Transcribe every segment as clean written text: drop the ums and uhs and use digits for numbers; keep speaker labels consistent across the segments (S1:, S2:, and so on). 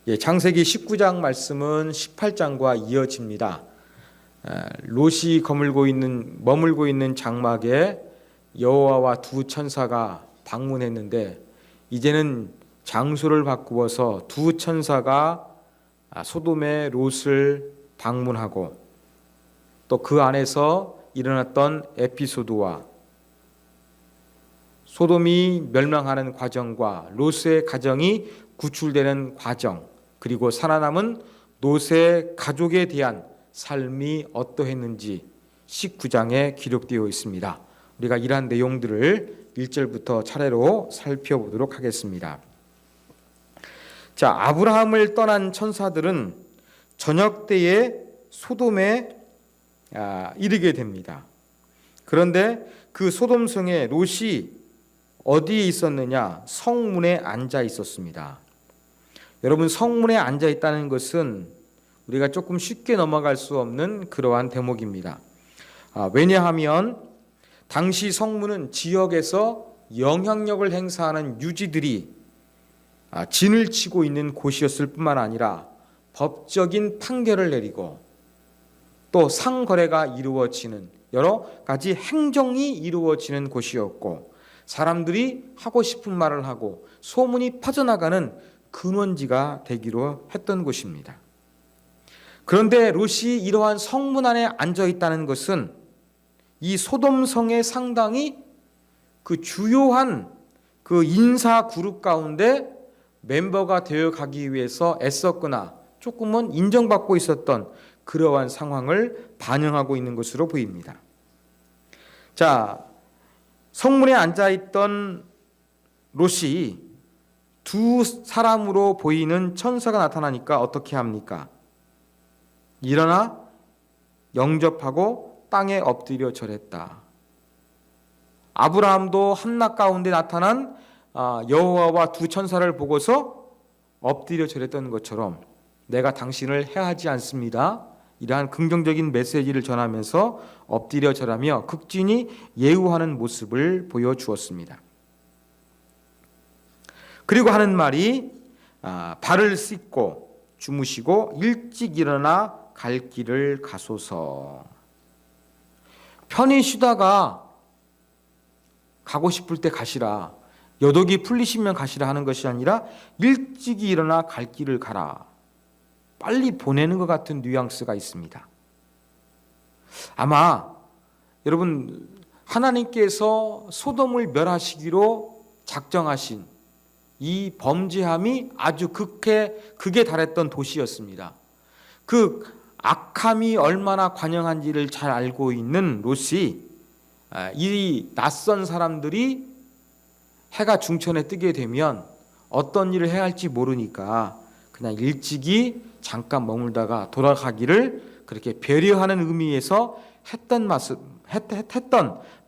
S1: 창세기 19장 말씀은 18장과 이어집니다. 롯이 머물고 있는 장막에 여호와와 두 천사가 방문했는데 이제는 장소를 바꾸어서 두 천사가 소돔의 롯을 방문하고 또 그 안에서 일어났던 에피소드와 소돔이 멸망하는 과정과 롯의 가정이 구출되는 과정, 그리고 살아남은 롯의 가족에 대한 삶이 어떠했는지 19장에 기록되어 있습니다. 우리가 이러한 내용들을 1절부터 차례로 살펴보도록 하겠습니다. 자, 아브라함을 떠난 천사들은 저녁 때에 소돔에 이르게 됩니다. 그런데 그 소돔성에 롯이 어디에 있었느냐? 성문에 앉아 있었습니다. 여러분, 성문에 앉아 있다는 것은 우리가 조금 쉽게 넘어갈 수 없는 그러한 대목입니다. 왜냐하면 당시 성문은 지역에서 영향력을 행사하는 유지들이 진을 치고 있는 곳이었을 뿐만 아니라 법적인 판결을 내리고 또 상거래가 이루어지는 여러 가지 행정이 이루어지는 곳이었고 사람들이 하고 싶은 말을 하고 소문이 퍼져나가는 근원지가 되기로 했던 곳입니다. 그런데 롯이 이러한 성문 안에 앉아 있다는 것은 이 소돔성의 상당히 그 주요한 그 인사 그룹 가운데 멤버가 되어 가기 위해서 애썼거나 조금은 인정받고 있었던 그러한 상황을 반영하고 있는 것으로 보입니다. 자, 성문에 앉아있던 롯이 두 사람으로 보이는 천사가 나타나니까 어떻게 합니까? 일어나 영접하고 땅에 엎드려 절했다. 아브라함도 한낮 가운데 나타난 여호와와 두 천사를 보고서 엎드려 절했던 것처럼 내가 당신을 해하지 않습니다. 이러한 긍정적인 메시지를 전하면서 엎드려 절하며 극진히 예우하는 모습을 보여주었습니다. 그리고 하는 말이 발을 씻고 주무시고 일찍 일어나 갈 길을 가소서. 편히 쉬다가 가고 싶을 때 가시라. 여독이 풀리시면 가시라 하는 것이 아니라 일찍이 일어나 갈 길을 가라. 빨리 보내는 것 같은 뉘앙스가 있습니다. 아마 여러분 하나님께서 소돔을 멸하시기로 작정하신 이 범죄함이 아주 극에 달했던 도시였습니다. 그 악함이 얼마나 관영한지를 잘 알고 있는 롯이 이 낯선 사람들이 해가 중천에 뜨게 되면 어떤 일을 해야 할지 모르니까 그냥 일찍이 잠깐 머물다가 돌아가기를 그렇게 배려하는 의미에서 했던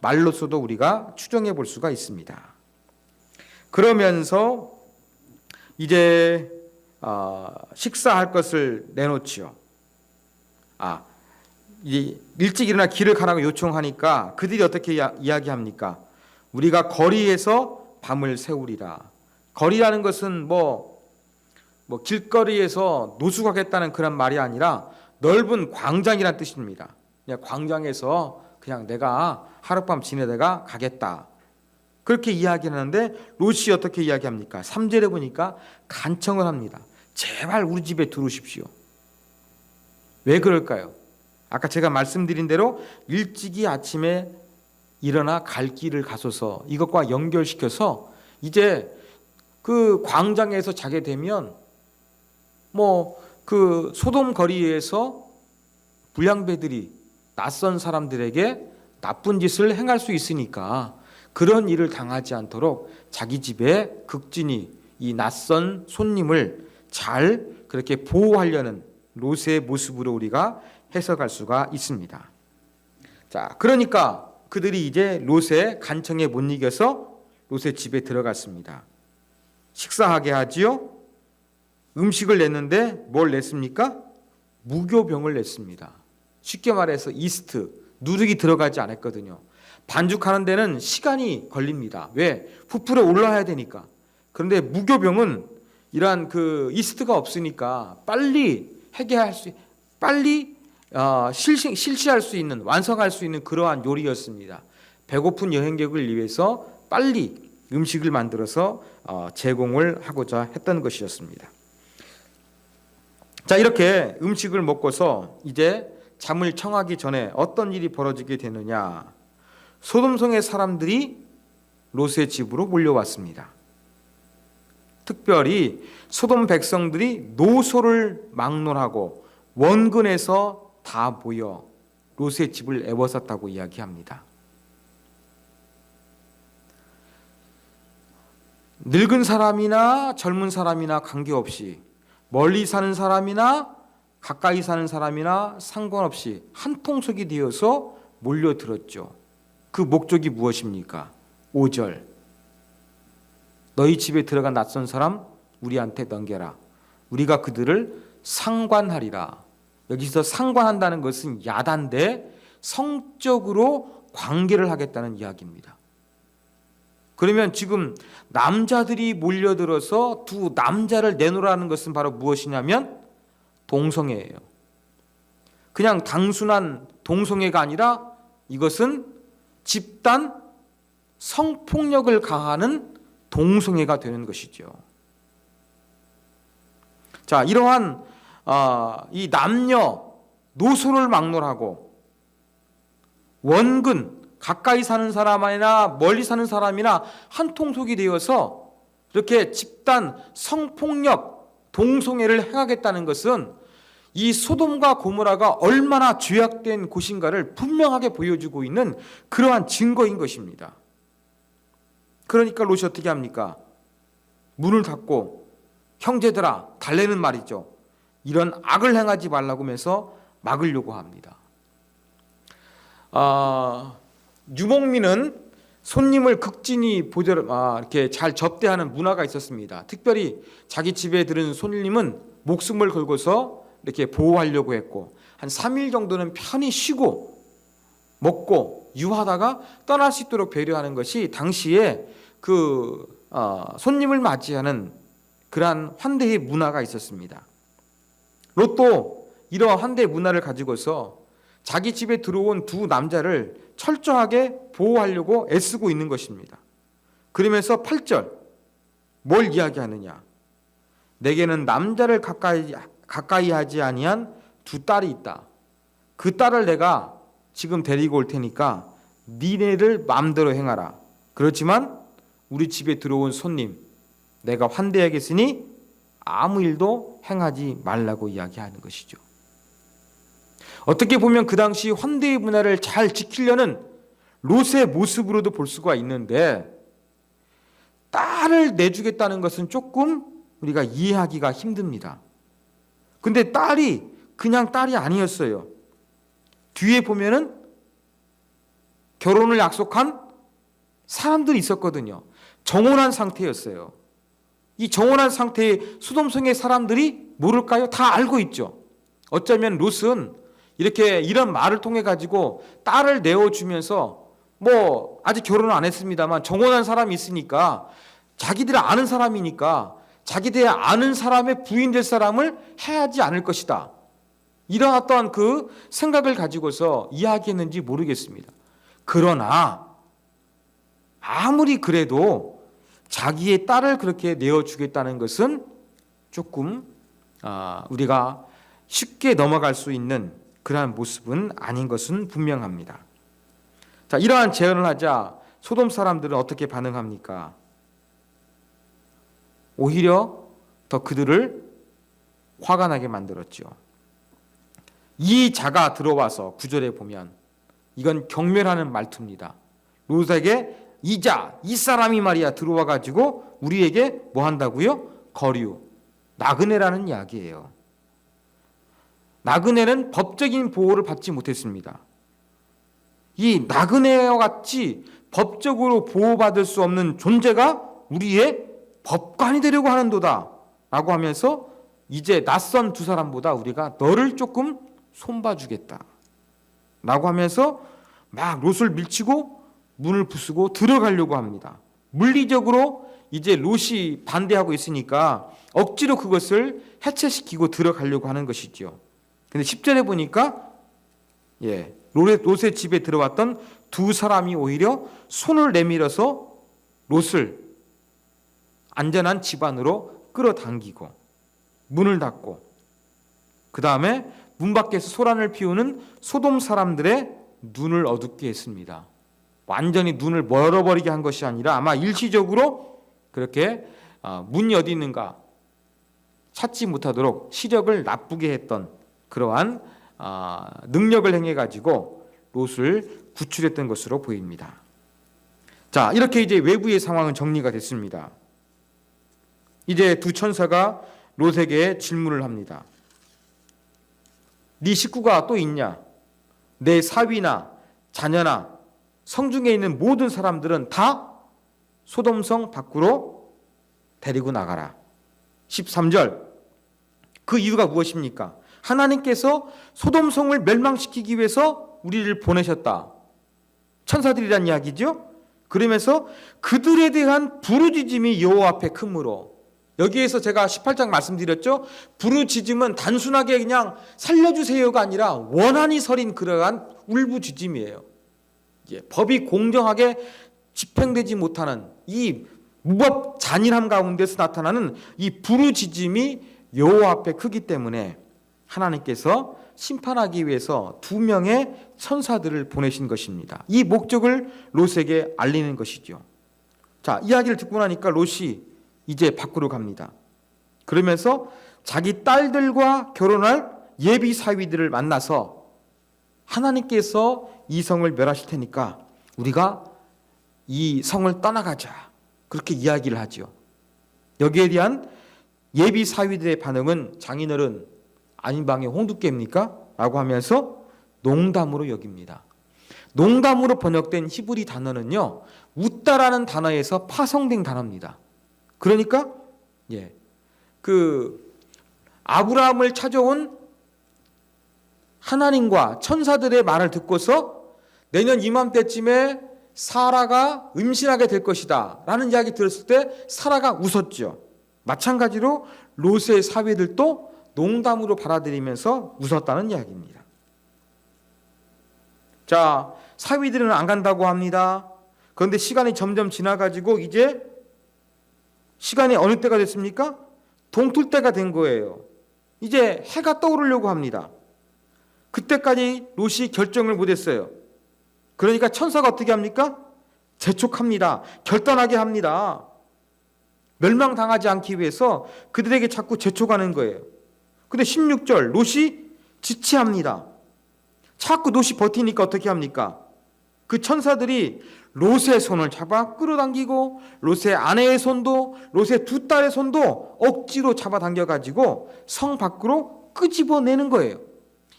S1: 말로서도 우리가 추정해 볼 수가 있습니다. 그러면서 이제 식사할 것을 내놓지요. 일찍 일어나 길을 가라고 요청하니까 그들이 어떻게 이야기합니까? 우리가 거리에서 밤을 새우리라. 거리라는 것은 뭐 길거리에서 노숙하겠다는 그런 말이 아니라 넓은 광장이란 뜻입니다. 그냥 광장에서 그냥 내가 하룻밤 지내다가 가겠다. 그렇게 이야기하는데 롯이 어떻게 이야기합니까? 3절에 보니까 간청을 합니다. 제발 우리 집에 들어오십시오. 왜 그럴까요? 아까 제가 말씀드린 대로 일찍이 아침에 일어나 갈 길을 가소서 이것과 연결시켜서 이제 그 광장에서 자게 되면 그 소돔 거리에서 불량배들이 낯선 사람들에게 나쁜 짓을 행할 수 있으니까 그런 일을 당하지 않도록 자기 집에 극진히 이 낯선 손님을 잘 그렇게 보호하려는 롯의 모습으로 우리가 해석할 수가 있습니다. 자, 그러니까 그들이 이제 롯의 간청에 못 이겨서 롯의 집에 들어갔습니다. 식사하게 하지요. 음식을 냈는데 뭘 냈습니까? 무교병을 냈습니다. 쉽게 말해서 이스트, 누룩이 들어가지 않았거든요. 반죽하는 데는 시간이 걸립니다. 왜? 부풀어 올라야 되니까. 그런데 무교병은 이러한 그 이스트가 없으니까 빨리 해결할 수, 빨리 실시할 수 있는, 완성할 수 있는 그러한 요리였습니다. 배고픈 여행객을 위해서 빨리 음식을 만들어서 제공을 하고자 했던 것이었습니다. 자, 이렇게 음식을 먹고서 이제 잠을 청하기 전에 어떤 일이 벌어지게 되느냐? 소돔성의 사람들이 롯의 집으로 몰려왔습니다. 특별히 소돔 백성들이 노소를 막론하고 원근에서 다 모여 롯의 집을 에워쌌다고 이야기합니다. 늙은 사람이나 젊은 사람이나 관계없이, 멀리 사는 사람이나 가까이 사는 사람이나 상관없이 한 통속이 되어서 몰려들었죠. 그 목적이 무엇입니까? 5절, 너희 집에 들어간 낯선 사람 우리한테 넘겨라. 우리가 그들을 상관하리라. 여기서 상관한다는 것은 야단데 성적으로 관계를 하겠다는 이야기입니다. 그러면 지금 남자들이 몰려들어서 두 남자를 내놓으라는 것은 바로 무엇이냐면 동성애예요. 그냥 단순한 동성애가 아니라 이것은 집단 성폭력을 가하는 동성애가 되는 것이죠. 자, 이러한 이 남녀 노소를 막론하고 원근, 가까이 사는 사람이나 멀리 사는 사람이나 한 통속이 되어서 이렇게 집단 성폭력 동성애를 행하겠다는 것은 이 소돔과 고모라가 얼마나 죄악된 곳인가를 분명하게 보여주고 있는 그러한 증거인 것입니다. 그러니까 롯이 어떻게 합니까? 문을 닫고 형제들아 달래는 말이죠. 이런 악을 행하지 말라고 하면서 막으려고 합니다. 유목민은 손님을 극진히 이렇게 잘 접대하는 문화가 있었습니다. 특별히 자기 집에 들은 손님은 목숨을 걸고서 이렇게 보호하려고 했고, 한 3일 정도는 편히 쉬고 먹고 유하다가 떠날 수 있도록 배려하는 것이 당시에 그 손님을 맞이하는 그러한 환대의 문화가 있었습니다. 롯도 이러한 환대 문화를 가지고서 자기 집에 들어온 두 남자를 철저하게 보호하려고 애쓰고 있는 것입니다. 그러면서 8절 뭘 이야기하느냐? 내게는 남자를 가까이 하지 아니한 두 딸이 있다. 그 딸을 내가 지금 데리고 올 테니까 니네를 마음대로 행하라. 그렇지만 우리 집에 들어온 손님 내가 환대하겠으니 아무 일도 행하지 말라고 이야기하는 것이죠. 어떻게 보면 그 당시 환대의 문화를 잘 지키려는 롯의 모습으로도 볼 수가 있는데, 딸을 내주겠다는 것은 조금 우리가 이해하기가 힘듭니다. 근데 딸이 그냥 딸이 아니었어요. 뒤에 보면은 결혼을 약속한 사람들이 있었거든요. 정혼한 상태였어요. 이 정혼한 상태의 소돔성의 사람들이 모를까요? 다 알고 있죠. 어쩌면 롯은 이렇게 이런 말을 통해 가지고 딸을 내어주면서 뭐 아직 결혼을 안 했습니다만 정혼한 사람이 있으니까 자기들이 아는 사람이니까 자기들이 아는 사람의 부인 될 사람을 해야지 않을 것이다. 이런 어떤 그 생각을 가지고서 이야기했는지 모르겠습니다. 그러나 아무리 그래도 자기의 딸을 그렇게 내어주겠다는 것은 조금 우리가 쉽게 넘어갈 수 있는 그러한 모습은 아닌 것은 분명합니다. 자, 이러한 제언을 하자 소돔 사람들은 어떻게 반응합니까? 오히려 더 그들을 화가 나게 만들었죠. 이 자가 들어와서 9절에 보면 이건 경멸하는 말투입니다. 롯에게 이 사람이 말이야 들어와 가지고 우리에게 뭐 한다고요? 거류, 나그네라는 이야기예요. 나그네는 법적인 보호를 받지 못했습니다. 이 나그네와 같이 법적으로 보호받을 수 없는 존재가 우리의 법관이 되려고 하는도다 라고 하면서 이제 낯선 두 사람보다 우리가 너를 조금 손봐주겠다 라고 하면서 막 롯을 밀치고 문을 부수고 들어가려고 합니다. 물리적으로 이제 롯이 반대하고 있으니까 억지로 그것을 해체시키고 들어가려고 하는 것이죠. 근데 10절에 보니까 롯의 집에 들어왔던 두 사람이 오히려 손을 내밀어서 롯을 안전한 집 안으로 끌어당기고 문을 닫고 그 다음에 문 밖에서 소란을 피우는 소돔 사람들의 눈을 어둡게 했습니다. 완전히 눈을 멀어버리게 한 것이 아니라 아마 일시적으로 그렇게 문이 어디 있는가 찾지 못하도록 시력을 나쁘게 했던 그러한 능력을 행해가지고 롯을 구출했던 것으로 보입니다. 자, 이렇게 이제 외부의 상황은 정리가 됐습니다. 이제 두 천사가 롯에게 질문을 합니다. 네 식구가 또 있냐? 내 사위나 자녀나 성중에 있는 모든 사람들은 다 소돔성 밖으로 데리고 나가라. 13절. 그 이유가 무엇입니까? 하나님께서 소돔성을 멸망시키기 위해서 우리를 보내셨다. 천사들이란 이야기죠. 그러면서 그들에 대한 부르짖음이 여호와 앞에 크므로, 여기에서 제가 18장 말씀드렸죠. 부르짖음은 단순하게 그냥 살려주세요가 아니라 원한이 서린 그러한 울부짖음이에요. 법이 공정하게 집행되지 못하는 이 무법 잔인함 가운데서 나타나는 이 부르짖음이 여호와 앞에 크기 때문에 하나님께서 심판하기 위해서 두 명의 천사들을 보내신 것입니다. 이 목적을 롯에게 알리는 것이죠. 자, 이야기를 듣고 나니까 롯이 이제 밖으로 갑니다. 그러면서 자기 딸들과 결혼할 예비 사위들을 만나서 하나님께서 이 성을 멸하실 테니까 우리가 이 성을 떠나가자, 그렇게 이야기를 하죠. 여기에 대한 예비 사위들의 반응은 장인어른 아닌 방에 홍두깨입니까? 라고 하면서 농담으로 여깁니다. 농담으로 번역된 히브리 단어는요, 웃다라는 단어에서 파송된 단어입니다. 그러니까 아브라함을 찾아온 하나님과 천사들의 말을 듣고서 내년 이맘때쯤에 사라가 임신하게 될 것이다 라는 이야기 들었을 때 사라가 웃었죠. 마찬가지로 롯의 사위들도 농담으로 받아들이면서 웃었다는 이야기입니다. 자, 사위들은 안 간다고 합니다. 그런데 시간이 점점 지나가지고 이제 시간이 어느 때가 됐습니까? 동틀 때가 된 거예요. 이제 해가 떠오르려고 합니다. 그때까지 롯이 결정을 못했어요. 그러니까 천사가 어떻게 합니까? 재촉합니다. 결단하게 합니다. 멸망당하지 않기 위해서 그들에게 자꾸 재촉하는 거예요. 근데 16절 롯이 지체합니다. 자꾸 롯이 버티니까 어떻게 합니까? 그 천사들이 롯의 손을 잡아 끌어당기고 롯의 아내의 손도 롯의 두 딸의 손도 억지로 잡아당겨가지고 성 밖으로 끄집어내는 거예요.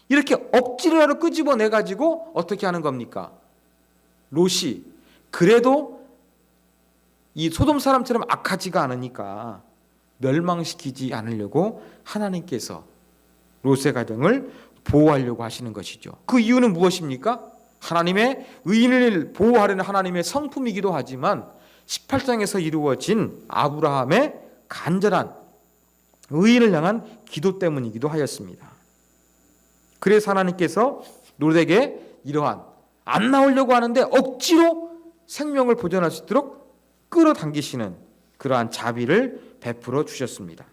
S1: 이렇게 억지로 끄집어내가지고 어떻게 하는 겁니까? 롯이 그래도 이 소돔 사람처럼 악하지가 않으니까 멸망시키지 않으려고 하나님께서 롯의 가정을 보호하려고 하시는 것이죠. 그 이유는 무엇입니까? 하나님의 의인을 보호하려는 하나님의 성품이기도 하지만 18장에서 이루어진 아브라함의 간절한 의인을 향한 기도 때문이기도 하였습니다. 그래서 하나님께서 롯에게 이러한 안 나오려고 하는데 억지로 생명을 보존할 수 있도록 끌어당기시는 그러한 자비를 베풀어 주셨습니다.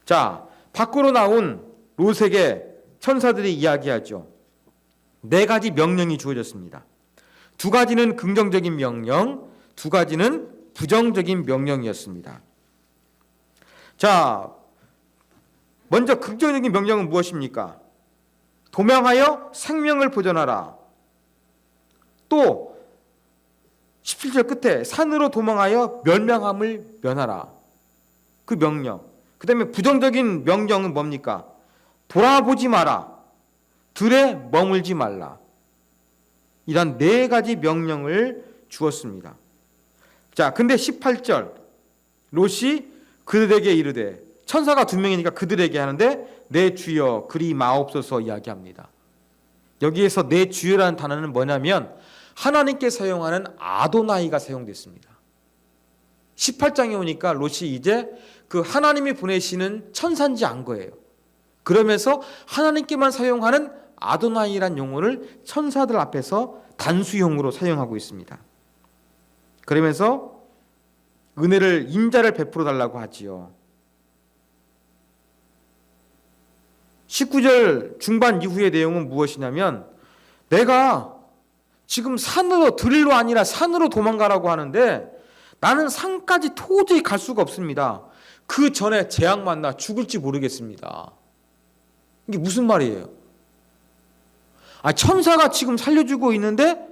S1: 자, 밖으로 나온 롯에게 천사들이 이야기하죠. 4가지 명령이 주어졌습니다. 2가지는 긍정적인 명령, 2가지는 부정적인 명령이었습니다. 자, 먼저 긍정적인 명령은 무엇입니까? 도망하여 생명을 보존하라. 또 17절 끝에 산으로 도망하여 멸망함을 면하라. 그 명령. 그 다음에 부정적인 명령은 뭡니까? 돌아보지 마라. 들에 머물지 말라. 이런 4가지 명령을 주었습니다. 자, 근데 18절 롯이 그들에게 이르되, 천사가 2명이니까 그들에게 하는데 내 주여 그리 마옵소서 이야기합니다. 여기에서 내 주여라는 단어는 뭐냐면 하나님께 사용하는 아도나이가 사용됐습니다. 18장에 오니까 롯이 이제 그 하나님이 보내시는 천사인지 안 거예요. 그러면서 하나님께만 사용하는 아도나이란 용어를 천사들 앞에서 단수형으로 사용하고 있습니다. 그러면서 은혜를 인자를 베풀어 달라고 하지요. 19절 중반 이후의 내용은 무엇이냐면 내가 지금 산으로 들로 아니라 산으로 도망가라고 하는데 나는 산까지 도저히 갈 수가 없습니다. 그 전에 재앙 만나 죽을지 모르겠습니다. 이게 무슨 말이에요? 천사가 지금 살려주고 있는데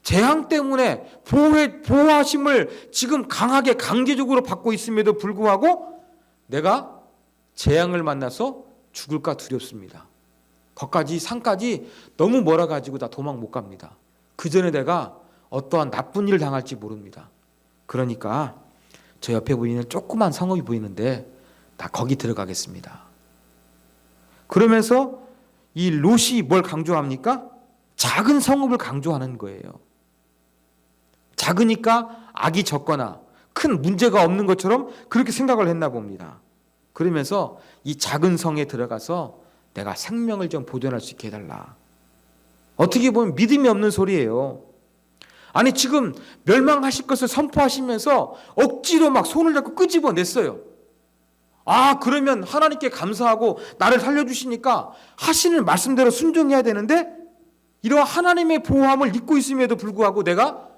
S1: 재앙 때문에 보호하심을 지금 강하게 강제적으로 받고 있음에도 불구하고 내가 재앙을 만나서 죽을까 두렵습니다. 거기까지 산까지 너무 멀어가지고 나 도망 못 갑니다. 그 전에 내가 어떠한 나쁜 일을 당할지 모릅니다. 그러니까 저 옆에 보이는 조그만 성읍이 보이는데 나 거기 들어가겠습니다. 그러면서 이 롯이 뭘 강조합니까? 작은 성읍을 강조하는 거예요. 작으니까 악이 적거나 큰 문제가 없는 것처럼 그렇게 생각을 했나 봅니다. 그러면서 이 작은 성에 들어가서 내가 생명을 좀 보존할 수 있게 해달라. 어떻게 보면 믿음이 없는 소리예요. 아니 지금 멸망하실 것을 선포하시면서 억지로 막 손을 잡고 끄집어냈어요. 그러면 하나님께 감사하고 나를 살려주시니까 하시는 말씀대로 순종해야 되는데 이러한 하나님의 보호함을 잊고 있음에도 불구하고 내가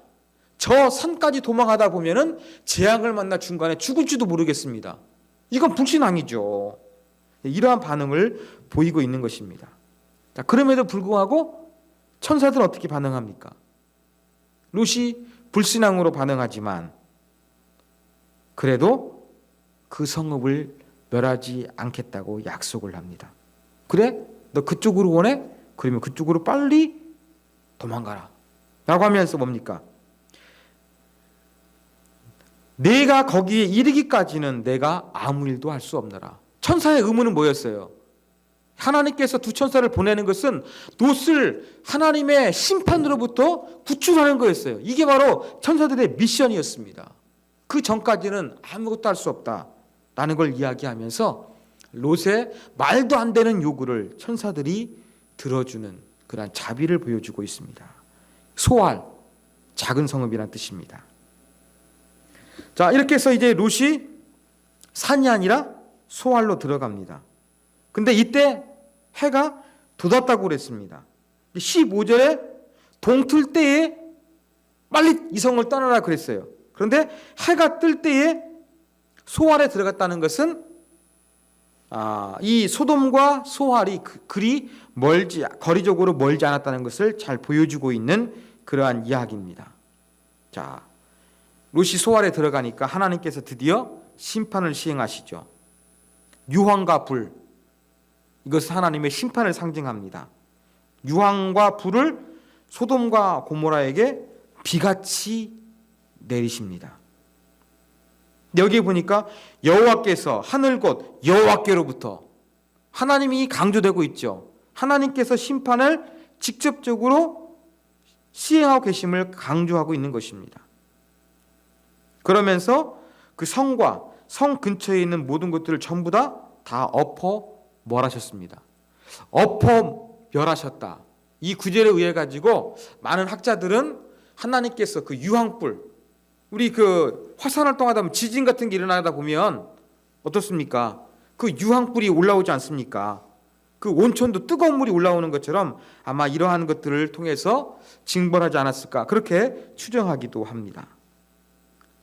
S1: 저 산까지 도망하다 보면은 재앙을 만나 중간에 죽을지도 모르겠습니다. 이건 불신앙이죠. 이러한 반응을 보이고 있는 것입니다. 자, 그럼에도 불구하고 천사들은 어떻게 반응합니까? 롯이 불신앙으로 반응하지만 그래도 그 성읍을 멸하지 않겠다고 약속을 합니다. 그래? 너 그쪽으로 원해? 그러면 그쪽으로 빨리 도망가라 라고 하면서 뭡니까? 내가 거기에 이르기까지는 내가 아무 일도 할 수 없노라. 천사의 의무는 뭐였어요? 하나님께서 두 천사를 보내는 것은 롯을 하나님의 심판으로부터 구출하는 거였어요. 이게 바로 천사들의 미션이었습니다. 그 전까지는 아무것도 할 수 없다라는 걸 이야기하면서 롯의 말도 안 되는 요구를 천사들이 들어주는 그러한 자비를 보여주고 있습니다. 소알, 작은 성읍이란 뜻입니다. 자, 이렇게 해서 이제 롯이 산이 아니라 소알로 들어갑니다. 근데 이때 해가 돋았다고 그랬습니다. 15절에 동틀 때에 빨리 이 성을 떠나라 그랬어요. 그런데 해가 뜰 때에 소알에 들어갔다는 것은 이 소돔과 소알이 그리 거리적으로 멀지 않았다는 것을 잘 보여주고 있는 그러한 이야기입니다. 자, 롯이 소알에 들어가니까 하나님께서 드디어 심판을 시행하시죠. 유황과 불, 이것은 하나님의 심판을 상징합니다. 유황과 불을 소돔과 고모라에게 비같이 내리십니다. 여기 보니까 여호와께서 하늘 곧 여호와께로부터 하나님이 강조되고 있죠. 하나님께서 심판을 직접적으로 시행하고 계심을 강조하고 있는 것입니다. 그러면서 그 성과 성 근처에 있는 모든 것들을 전부 다 엎어 멸하셨습니다. 엎어 멸하셨다. 이 구절에 의해 가지고 많은 학자들은 하나님께서 그 유황불, 우리 그 화산 활동하다 보면 지진 같은 게 일어나다 보면 어떻습니까? 그 유황불이 올라오지 않습니까? 그 온천도 뜨거운 물이 올라오는 것처럼 아마 이러한 것들을 통해서 징벌하지 않았을까 그렇게 추정하기도 합니다.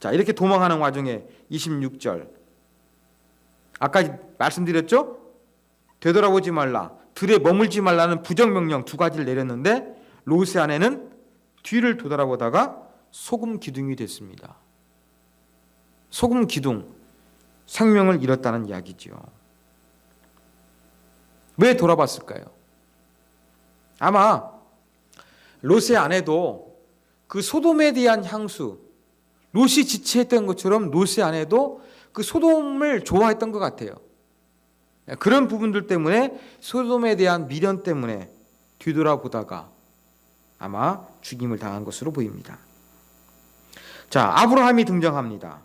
S1: 자, 이렇게 도망하는 와중에 26절 아까 말씀드렸죠? 되돌아보지 말라, 들에 머물지 말라는 부정명령 두 가지를 내렸는데 롯의 아내는 뒤를 돌아보다가 소금 기둥이 됐습니다. 소금 기둥, 생명을 잃었다는 이야기죠. 왜 돌아봤을까요? 아마 롯의 아내도 그 소돔에 대한 향수, 롯이 지체했던 것처럼 롯의 아내도 그 소돔을 좋아했던 것 같아요. 그런 부분들 때문에 소돔에 대한 미련 때문에 뒤돌아보다가 아마 죽임을 당한 것으로 보입니다. 자, 아브라함이 등장합니다.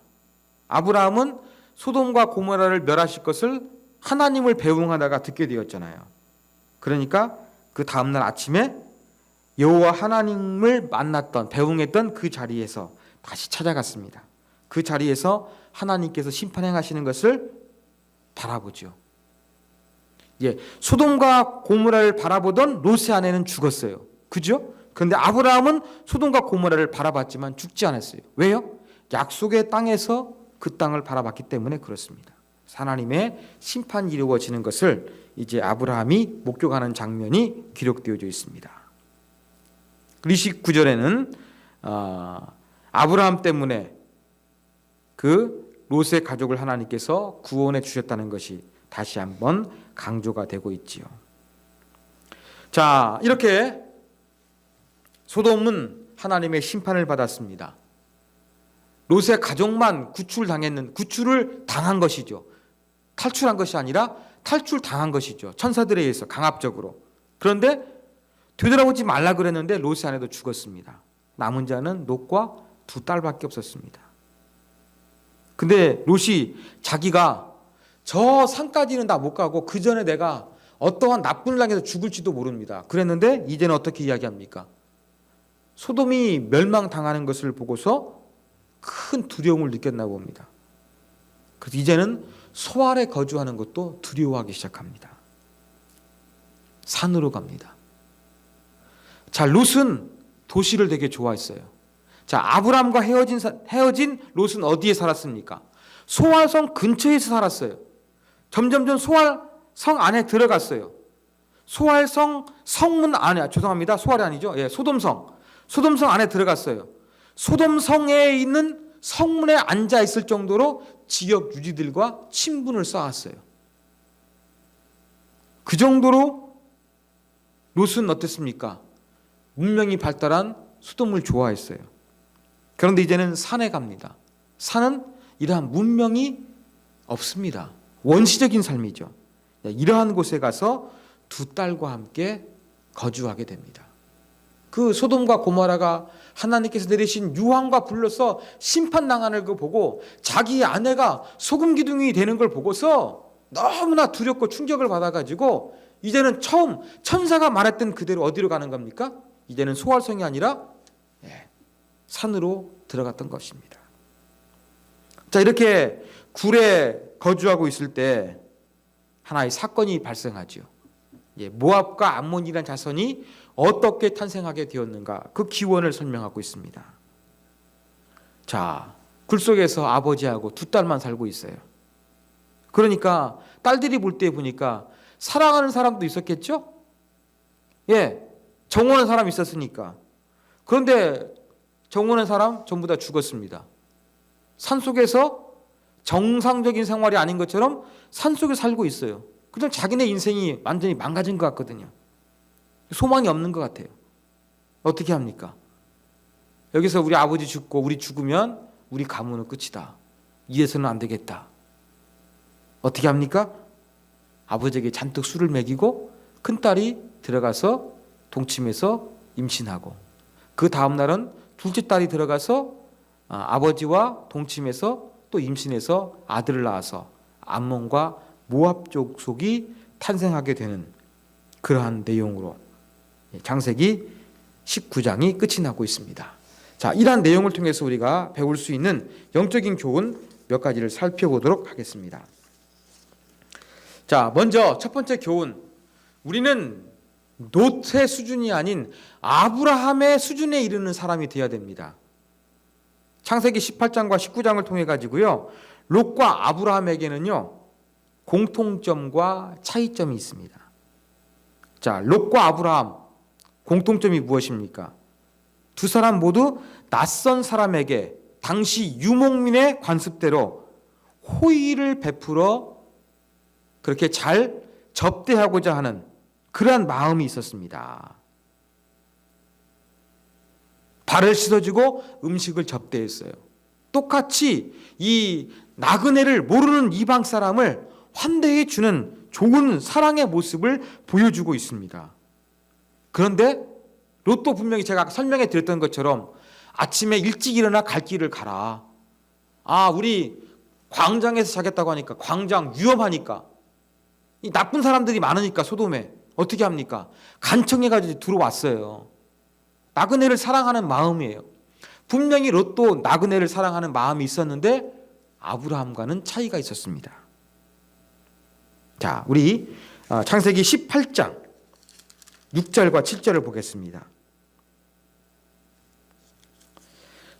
S1: 아브라함은 소돔과 고모라를 멸하실 것을 하나님을 배웅하다가 듣게 되었잖아요. 그러니까 그 다음날 아침에 여호와 하나님을 만났던 배웅했던 그 자리에서 다시 찾아갔습니다. 그 자리에서 하나님께서 심판 행하시는 것을 바라보죠. 예, 소돔과 고모라를 바라보던 롯의 아내는 죽었어요. 그죠? 그런데 아브라함은 소돔과 고모라를 바라봤지만 죽지 않았어요. 왜요? 약속의 땅에서 그 땅을 바라봤기 때문에 그렇습니다. 하나님의 심판이 이루어지는 것을 이제 아브라함이 목격하는 장면이 기록되어져 있습니다. 29절에는 아브라함 때문에 그 롯의 가족을 하나님께서 구원해 주셨다는 것이 다시 한번 강조가 되고 있지요. 자, 이렇게 소돔은 하나님의 심판을 받았습니다. 롯의 가족만 구출을 당한 것이죠. 탈출한 것이 아니라 탈출당한 것이죠. 천사들에 의해서 강압적으로. 그런데 되돌아오지 말라 그랬는데 롯의 아내도 죽었습니다. 남은 자는 롯과 두 딸밖에 없었습니다. 근데 롯이 자기가 저 산까지는 다 못 가고 그 전에 내가 어떠한 나쁜 땅에서 죽을지도 모릅니다. 그랬는데 이제는 어떻게 이야기합니까? 소돔이 멸망당하는 것을 보고서 큰 두려움을 느꼈나 봅니다. 그래서 이제는 소 아래 거주하는 것도 두려워하기 시작합니다. 산으로 갑니다. 자, 롯은 도시를 되게 좋아했어요. 자, 아브람과 헤어진 롯은 어디에 살았습니까? 소알성 근처에서 살았어요. 점점점 소알성 안에 들어갔어요. 소알성 성문 안에, 죄송합니다. 소알이 아니죠. 예, 소돔성 안에 들어갔어요. 소돔성에 있는 성문에 앉아 있을 정도로 지역 유지들과 친분을 쌓았어요. 그 정도로 롯은 어땠습니까? 문명이 발달한 소돔을 좋아했어요. 그런데 이제는 산에 갑니다. 산은 이러한 문명이 없습니다. 원시적인 삶이죠. 이러한 곳에 가서 두 딸과 함께 거주하게 됩니다. 그 소돔과 고모라가 하나님께서 내리신 유황과 불로서 심판당하는 걸 보고 자기 아내가 소금 기둥이 되는 걸 보고서 너무나 두렵고 충격을 받아가지고 이제는 처음 천사가 말했던 그대로 어디로 가는 겁니까? 이제는 소알성이 아니라 산으로 들어갔던 것입니다. 자, 이렇게 굴에 거주하고 있을 때 하나의 사건이 발생하죠. 모압과 암몬이라는 자손이 어떻게 탄생하게 되었는가, 그 기원을 설명하고 있습니다. 자, 굴 속에서 아버지하고 두 딸만 살고 있어요. 그러니까 딸들이 볼 때 보니까 사랑하는 사람도 있었겠죠? 정오는 사람 있었으니까. 그런데 정오는 사람 전부 다 죽었습니다. 산속에서 정상적인 생활이 아닌 것처럼 산속에 살고 있어요. 그냥 자기네 인생이 완전히 망가진 것 같거든요. 소망이 없는 것 같아요. 어떻게 합니까? 여기서 우리 아버지 죽고 우리 죽으면 우리 가문은 끝이다. 이래서는 안 되겠다. 어떻게 합니까? 아버지에게 잔뜩 술을 먹이고 큰딸이 들어가서 동침해서 임신하고, 그 다음날은 둘째 딸이 들어가서 아버지와 동침해서 또 임신해서 아들을 낳아서 암몬과 모압 족속이 탄생하게 되는 그러한 내용으로 창세기 19장이 끝이 나고 있습니다. 자, 이러한 내용을 통해서 우리가 배울 수 있는 영적인 교훈 몇 가지를 살펴보도록 하겠습니다. 자, 먼저 첫 번째 교훈, 우리는 롯의 수준이 아닌 아브라함의 수준에 이르는 사람이 되어야 됩니다. 창세기 18장과 19장을 통해 가지고요, 롯과 아브라함에게는요 공통점과 차이점이 있습니다. 자, 롯과 아브라함 공통점이 무엇입니까? 두 사람 모두 낯선 사람에게 당시 유목민의 관습대로 호의를 베풀어 그렇게 잘 접대하고자 하는 그러한 마음이 있었습니다. 발을 씻어주고 음식을 접대했어요. 똑같이 이 나그네를 모르는 이방 사람을 환대해 주는 좋은 사랑의 모습을 보여주고 있습니다. 그런데 롯도 분명히 제가 설명해 드렸던 것처럼 아침에 일찍 일어나 갈 길을 가라. 우리 광장에서 자겠다고 하니까 광장 위험하니까 이 나쁜 사람들이 많으니까 소돔에 어떻게 합니까? 간청해가지고 들어왔어요. 나그네를 사랑하는 마음이에요. 분명히 롯도 나그네를 사랑하는 마음이 있었는데 아브라함과는 차이가 있었습니다. 자, 우리 창세기 18장 6절과 7절을 보겠습니다.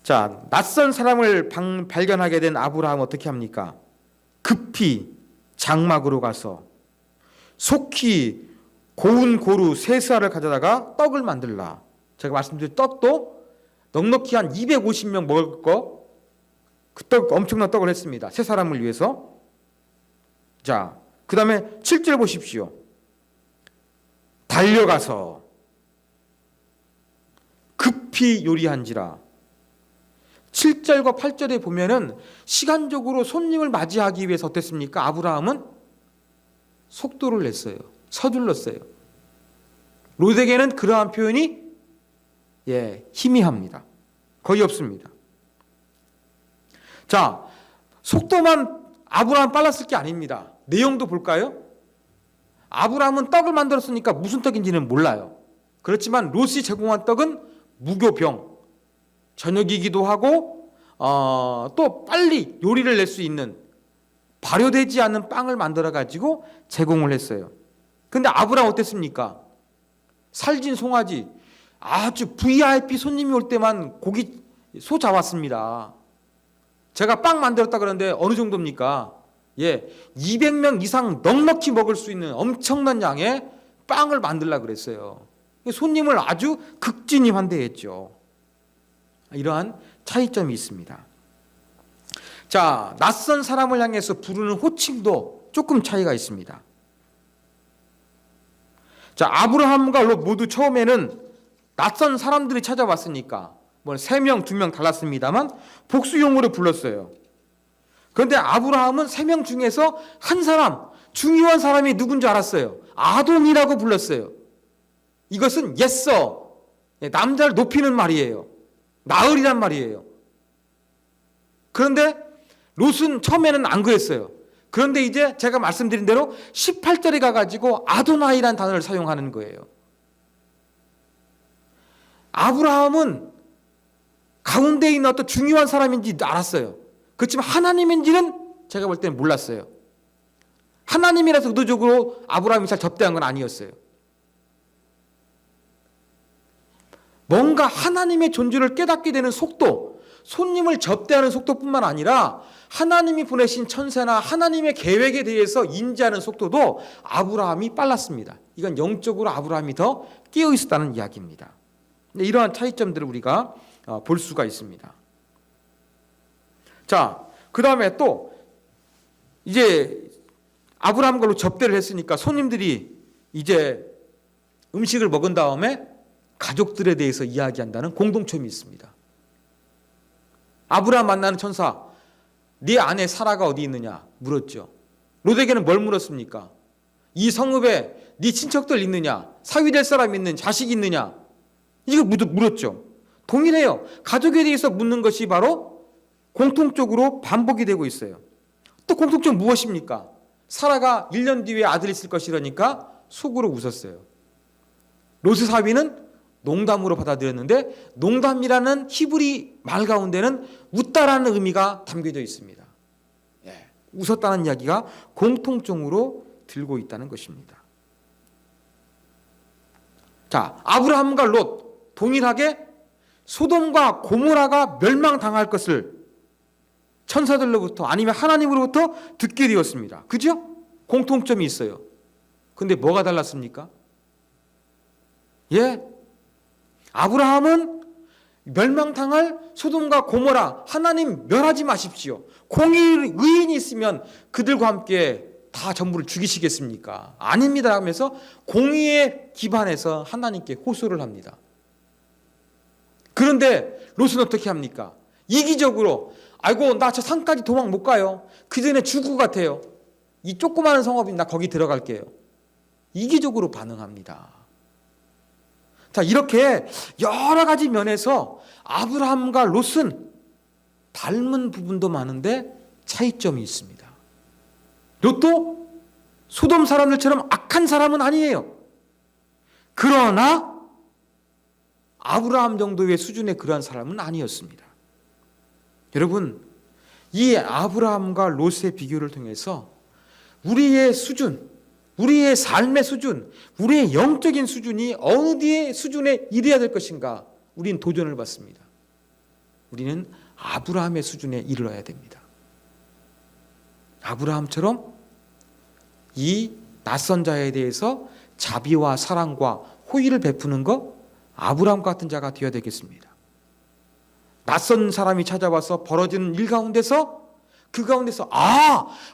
S1: 자, 낯선 사람을 발견하게 된 아브라함은 어떻게 합니까? 급히 장막으로 가서 속히 고운 고루 세 쌀을 가져다가 떡을 만들라. 제가 말씀드린 떡도 넉넉히 한 250명 먹을 거, 그 떡 엄청난 떡을 했습니다. 세 사람을 위해서. 자, 그 다음에 7절 보십시오. 달려가서 급히 요리한지라. 7절과 8절에 보면은 시간적으로 손님을 맞이하기 위해서 어땠습니까? 아브라함은 속도를 냈어요. 서둘렀어요. 롯에게는 그러한 표현이 희미합니다. 거의 없습니다. 자, 속도만 아브라함 빨랐을 게 아닙니다. 내용도 볼까요? 아브라함은 떡을 만들었으니까 무슨 떡인지는 몰라요. 그렇지만 롯이 제공한 떡은 무교병, 저녁이기도 하고 또 빨리 요리를 낼 수 있는 발효되지 않는 빵을 만들어 가지고 제공을 했어요. 근데 아브라함 어땠습니까? 살진 송아지, 아주 VIP 손님이 올 때만 고기 소 잡았습니다. 제가 빵 만들었다 그러는데 어느 정도입니까? 200명 이상 넉넉히 먹을 수 있는 엄청난 양의 빵을 만들려고 그랬어요. 손님을 아주 극진히 환대했죠. 이러한 차이점이 있습니다. 자, 낯선 사람을 향해서 부르는 호칭도 조금 차이가 있습니다. 자, 아브라함과 롯 모두 처음에는 낯선 사람들이 찾아왔으니까 3명, 2명 달랐습니다만 복수용어로 불렀어요. 그런데 아브라함은 3명 중에서 한 사람, 중요한 사람이 누군지 알았어요. 아돈이라고 불렀어요. 이것은 옛서, 남자를 높이는 말이에요. 나으리란 말이에요. 그런데 롯은 처음에는 안 그랬어요. 그런데 이제 제가 말씀드린 대로 18절에 가가지고 아도나이라는 단어를 사용하는 거예요. 아브라함은 가운데 있는 어떤 중요한 사람인지 알았어요. 그렇지만 하나님인지는 제가 볼 때는 몰랐어요. 하나님이라서 의도적으로 아브라함이 잘 접대한 건 아니었어요. 뭔가 하나님의 존재를 깨닫게 되는 속도, 손님을 접대하는 속도뿐만 아니라 하나님이 보내신 천사나 하나님의 계획에 대해서 인지하는 속도도 아브라함이 빨랐습니다. 이건 영적으로 아브라함이 더 깨어 있었다는 이야기입니다. 이러한 차이점들을 우리가 볼 수가 있습니다. 자, 그 다음에 또 이제 아브라함과 접대를 했으니까 손님들이 이제 음식을 먹은 다음에 가족들에 대해서 이야기한다는 공동점이 있습니다. 아브라함 만나는 천사, 네 아내 사라가 어디 있느냐 물었죠. 롯에게는 뭘 물었습니까? 이 성읍에 네 친척들 있느냐, 사위될 사람 있는 자식 있느냐, 이걸 물었죠. 동일해요. 가족에 대해서 묻는 것이 바로 공통적으로 반복이 되고 있어요. 또 공통점 무엇입니까? 사라가 1년 뒤에 아들이 있을 것이라니까 속으로 웃었어요. 롯의 사위는 농담으로 받아들였는데 농담이라는 히브리 말 가운데는 웃다라는 의미가 담겨져 있습니다. 웃었다는 이야기가 공통점으로 들고 있다는 것입니다. 자, 아브라함과 롯 동일하게 소돔과 고모라가 멸망당할 것을 천사들로부터 아니면 하나님으로부터 듣게 되었습니다. 그죠? 공통점이 있어요. 근데 뭐가 달랐습니까? 아브라함은 멸망당할 소돔과 고모라 하나님 멸하지 마십시오. 공의 의인이 있으면 그들과 함께 다 전부를 죽이시겠습니까? 아닙니다 하면서 공의에 기반해서 하나님께 호소를 합니다. 그런데 롯은 어떻게 합니까? 이기적으로 아이고 나 저 산까지 도망 못 가요. 그 전에 죽을 것 같아요. 이 조그마한 성읍이 나 거기 들어갈게요. 이기적으로 반응합니다. 자, 이렇게 여러 가지 면에서 아브라함과 롯은 닮은 부분도 많은데 차이점이 있습니다. 롯도 소돔 사람들처럼 악한 사람은 아니에요. 그러나 아브라함 정도의 수준의 그러한 사람은 아니었습니다. 여러분, 이 아브라함과 롯의 비교를 통해서 우리의 수준, 우리의 삶의 수준, 우리의 영적인 수준이 어디의 수준에 이르야 될 것인가, 우리는 도전을 받습니다. 우리는 아브라함의 수준에 이르러야 됩니다. 아브라함처럼 이 낯선 자에 대해서 자비와 사랑과 호의를 베푸는 것, 아브라함 같은 자가 되어야 되겠습니다. 낯선 사람이 찾아와서 벌어지는 일 가운데서 그 가운데서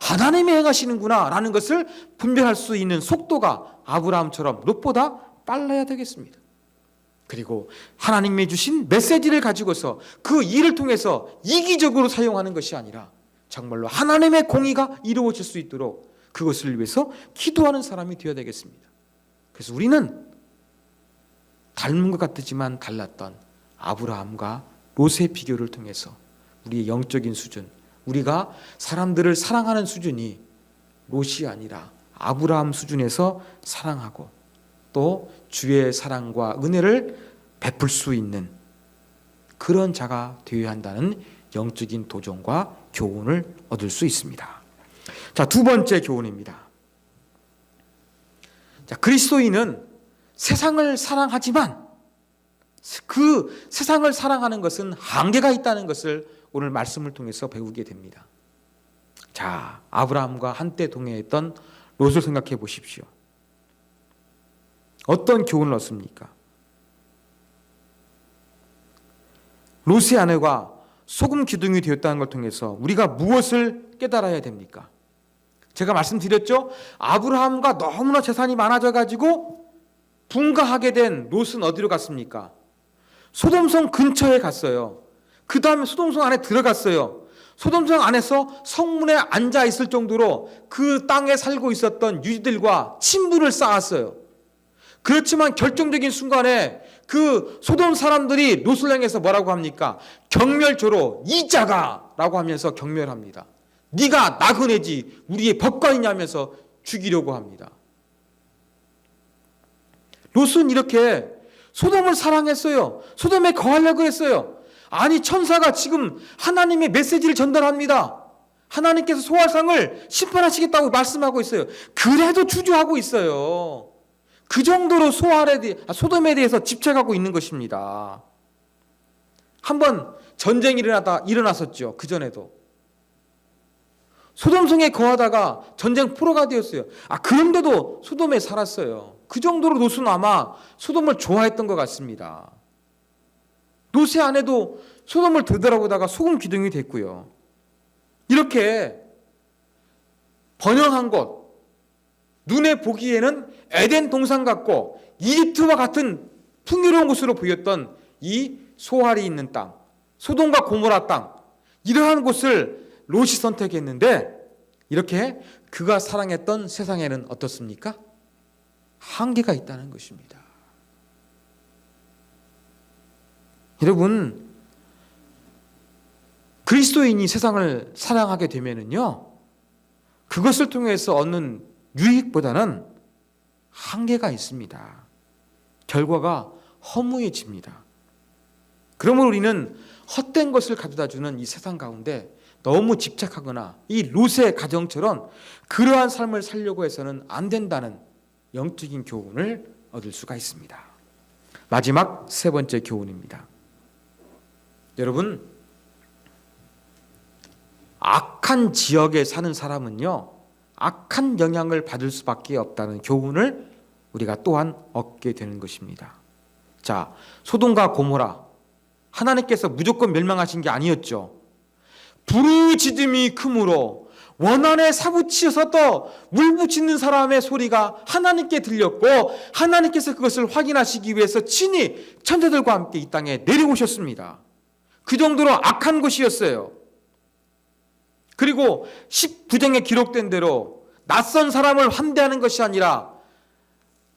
S1: 하나님이 행하시는구나 라는 것을 분별할 수 있는 속도가 아브라함처럼 롯보다 빨라야 되겠습니다. 그리고 하나님이 주신 메시지를 가지고서 그 일을 통해서 이기적으로 사용하는 것이 아니라 정말로 하나님의 공의가 이루어질 수 있도록 그것을 위해서 기도하는 사람이 되어야 되겠습니다. 그래서 우리는 닮은 것 같지만 달랐던 아브라함과 롯의 비교를 통해서 우리의 영적인 수준, 우리가 사람들을 사랑하는 수준이 롯이 아니라 아브라함 수준에서 사랑하고 또 주의 사랑과 은혜를 베풀 수 있는 그런 자가 되어야 한다는 영적인 도전과 교훈을 얻을 수 있습니다. 자, 두 번째 교훈입니다. 자, 그리스도인은 세상을 사랑하지만 그 세상을 사랑하는 것은 한계가 있다는 것을 오늘 말씀을 통해서 배우게 됩니다. 자, 아브라함과 한때 동행했던 롯을 생각해 보십시오. 어떤 교훈을 얻습니까? 롯의 아내가 소금 기둥이 되었다는 걸 통해서 우리가 무엇을 깨달아야 됩니까? 제가 말씀드렸죠? 아브라함과 너무나 재산이 많아져 가지고 분가하게 된 롯은 어디로 갔습니까? 소돔성 근처에 갔어요. 그 다음에 소돔성 안에 들어갔어요. 소돔성 안에서 성문에 앉아 있을 정도로 그 땅에 살고 있었던 유지들과 친분을 쌓았어요. 그렇지만 결정적인 순간에 그 소돔 사람들이 롯을 향해서 뭐라고 합니까? 경멸조로 이자가 라고 하면서 경멸합니다. 네가 나그네지 우리의 법관이냐 하면서 죽이려고 합니다. 롯은 이렇게 소돔을 사랑했어요. 소돔에 거하려고 했어요. 아니, 천사가 지금 하나님의 메시지를 전달합니다. 하나님께서 소활상을 심판하시겠다고 말씀하고 있어요. 그래도 주저하고 있어요. 그 정도로 소돔에 대해서 집착하고 있는 것입니다. 한번 전쟁이 일어났었죠. 그 전에도. 소돔성에 거하다가 전쟁 포로가 되었어요. 그런데도 소돔에 살았어요. 그 정도로 롯은 아마 소돔을 좋아했던 것 같습니다. 롯의 아내도 소돔을 되돌아보다가 소금 기둥이 됐고요. 이렇게 번영한 곳, 눈에 보기에는 에덴 동산 같고 이집트와 같은 풍요로운 곳으로 보였던 이 소알이 있는 땅, 소돔과 고모라 땅, 이러한 곳을 롯이 선택했는데 이렇게 그가 사랑했던 세상에는 어떻습니까? 한계가 있다는 것입니다. 여러분, 그리스도인이 세상을 사랑하게 되면은요, 그것을 통해서 얻는 유익보다는 한계가 있습니다. 결과가 허무해집니다. 그러므로 우리는 헛된 것을 가져다주는 이 세상 가운데 너무 집착하거나 이 롯의 가정처럼 그러한 삶을 살려고 해서는 안 된다는 영적인 교훈을 얻을 수가 있습니다. 마지막 세 번째 교훈입니다. 여러분, 악한 지역에 사는 사람은요, 악한 영향을 받을 수밖에 없다는 교훈을 우리가 또한 얻게 되는 것입니다. 자, 소돔과 고모라, 하나님께서 무조건 멸망하신 게 아니었죠. 부르짖음이 크므로 원한에 사부치어서 또 울부짖는 사람의 소리가 하나님께 들렸고 하나님께서 그것을 확인하시기 위해서 친히 천사들과 함께 이 땅에 내려오셨습니다. 그 정도로 악한 곳이었어요. 그리고 10부정에 기록된 대로 낯선 사람을 환대하는 것이 아니라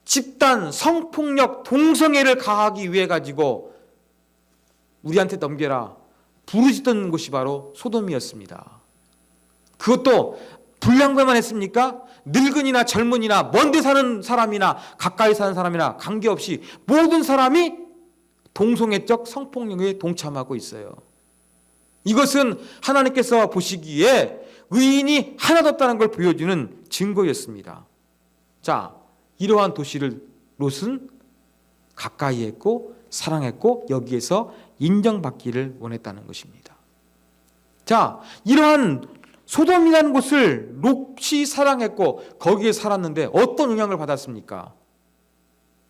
S1: 집단 성폭력 동성애를 가하기 위해 가지고 우리한테 넘겨라 부르짖던 곳이 바로 소돔이었습니다. 그것도 불량배만 했습니까? 늙은이나 젊은이나 먼데 사는 사람이나 가까이 사는 사람이나 관계없이 모든 사람이 동성애적 성폭력에 동참하고 있어요. 이것은 하나님께서 보시기에 의인이 하나도 없다는 걸 보여주는 증거였습니다. 자, 이러한 도시를 롯은 가까이 했고 사랑했고 여기에서 인정받기를 원했다는 것입니다. 자, 이러한 소돔이라는 곳을 롯이 사랑했고 거기에 살았는데 어떤 영향을 받았습니까?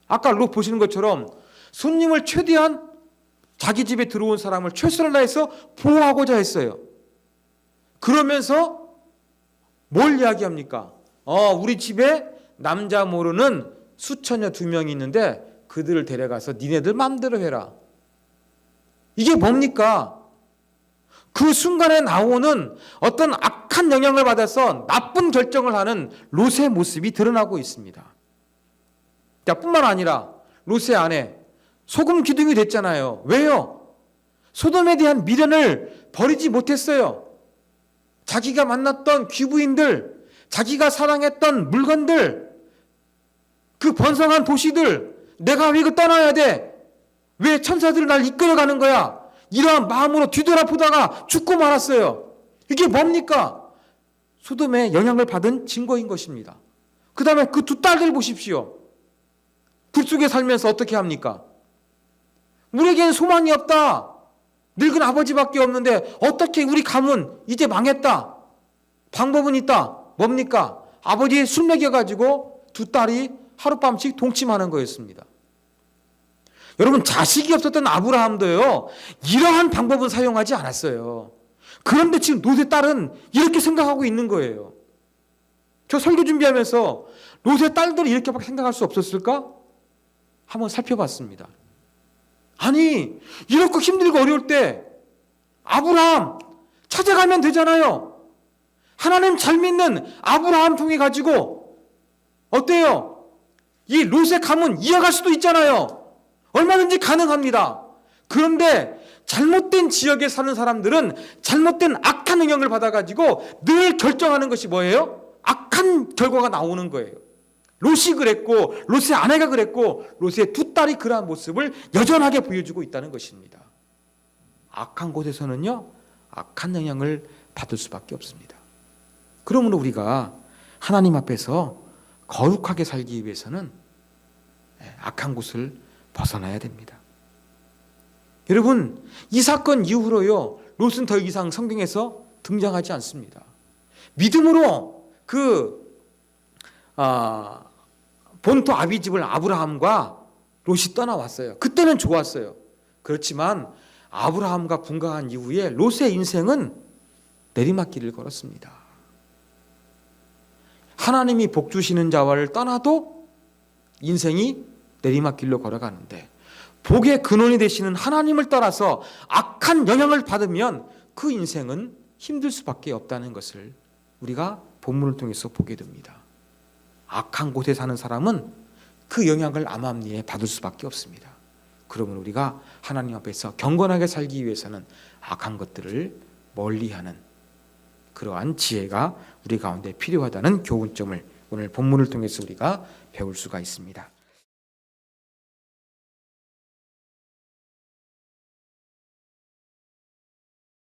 S1: 아까 롯 보시는 것처럼 손님을 최대한 자기 집에 들어온 사람을 최선을 다해서 보호하고자 했어요. 그러면서 뭘 이야기합니까? 우리 집에 남자 모르는 수천여 2명이 있는데 그들을 데려가서 니네들 마음대로 해라. 이게 뭡니까? 그 순간에 나오는 어떤 악한 영향을 받아서 나쁜 결정을 하는 롯의 모습이 드러나고 있습니다. 자, 뿐만 아니라 롯의 아내 소금 기둥이 됐잖아요. 왜요? 소돔에 대한 미련을 버리지 못했어요. 자기가 만났던 귀부인들, 자기가 사랑했던 물건들, 그 번성한 도시들, 내가 왜 이거 떠나야 돼? 왜 천사들을 날 이끌어가는 거야? 이러한 마음으로 뒤돌아보다가 죽고 말았어요. 이게 뭡니까? 소돔의 영향을 받은 증거인 것입니다. 그 다음에 그 두 딸들 보십시오. 불 속에 살면서 어떻게 합니까? 우리에겐 소망이 없다. 늙은 아버지밖에 없는데 어떻게 우리 가문 이제 망했다. 방법은 있다. 뭡니까? 아버지의 술 먹여가지고 두 딸이 하룻밤씩 동침하는 거였습니다. 여러분, 자식이 없었던 아브라함도요, 이러한 방법은 사용하지 않았어요. 그런데 지금 롯의 딸은 이렇게 생각하고 있는 거예요. 저 설교 준비하면서 롯의 딸들이 이렇게밖에 생각할 수 없었을까? 한번 살펴봤습니다. 아니, 이렇게 힘들고 어려울 때 아브라함 찾아가면 되잖아요. 하나님 잘 믿는 아브라함 통해 가지고 어때요? 이 롯의 가문 이어갈 수도 있잖아요. 얼마든지 가능합니다. 그런데 잘못된 지역에 사는 사람들은 잘못된 악한 영향을 받아가지고 늘 결정하는 것이 뭐예요? 악한 결과가 나오는 거예요. 롯이 그랬고 롯의 아내가 그랬고 롯의 두 딸이 그러한 모습을 여전하게 보여주고 있다는 것입니다. 악한 곳에서는요, 악한 영향을 받을 수밖에 없습니다. 그러므로 우리가 하나님 앞에서 거룩하게 살기 위해서는 악한 곳을 벗어나야 됩니다. 여러분, 이 사건 이후로요, 롯은 더 이상 성경에서 등장하지 않습니다. 믿음으로 본토 아비집을 아브라함과 롯이 떠나왔어요. 그때는 좋았어요. 그렇지만 아브라함과 분가한 이후에 롯의 인생은 내리막길을 걸었습니다. 하나님이 복 주시는 자와를 떠나도 인생이 내리막길로 걸어가는데, 복의 근원이 되시는 하나님을 따라서 악한 영향을 받으면 그 인생은 힘들 수밖에 없다는 것을 우리가 본문을 통해서 보게 됩니다. 악한 곳에 사는 사람은 그 영향을 암암리에 받을 수밖에 없습니다. 그러면 우리가 하나님 앞에서 경건하게 살기 위해서는 악한 것들을 멀리하는 그러한 지혜가 우리 가운데 필요하다는 교훈점을 오늘 본문을 통해서 우리가 배울 수가 있습니다.